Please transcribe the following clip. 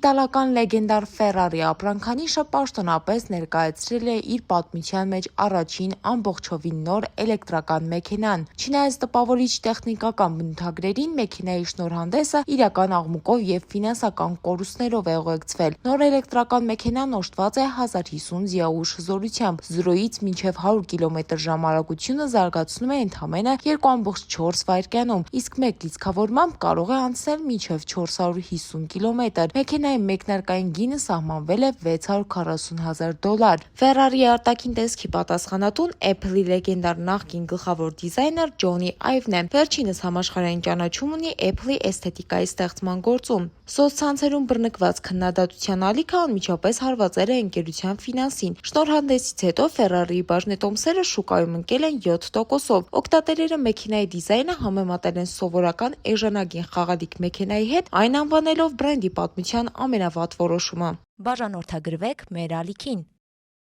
Իտալական լեգենդար Ferrari ապրանքանիշը պաշտոնապես ներկայացրել է իր պատմության մեջ առաջին ամբողջովին նոր էլեկտրական մեքենան։ Չնայած տպավորիչ տեխնիկական բնութագրերին, մեքենայի շնորհանդեսը իրական աղմուկով եւ ֆինանսական կորուստներով է ուղեկցվել։ Նոր էլեկտրական մեքենան օժտված է 1050 ձիաուժ հզորությամբ, 0-ից մինչև 100 կմ/ժ արագությունը զարգացնում է ընդամենը 2.4 վայրկյանում, իսկ մեկ լիցքավորմամբ կարող է անցնել մինչև 450 կմ։ Մեքենայի մեկնարկային գինը սահմանվել է $640,000։ Ferrari-ի արտաքին տեսքի պատասխանատուն Apple-ի լեգենդար նախկին գլխավոր դիզայներ Ջոնի Այվն է։ Վերջինս համաշխարհային ճանաչում ունի Apple-ի էսթետիկայի ստեղծման գործում։ Սոցցանցերում բռնկված քննադատության ալիքը անմիջապես հարվածել է ընկերության ֆինանսին։ Շնորհանդեսից հետո Ferrari-ի բաժնետոմսերը շուկայում ընկել են 7%-ով։ Օգտատերերը մեքենայի դիզայնը համեմատել են սովորական էժանագին խաղալիք մեքենայի հետ, այն անվանելով բրենդի պատմության ամենավատ որոշումը։ Բաժանորդագրվեք մեր ալիքին։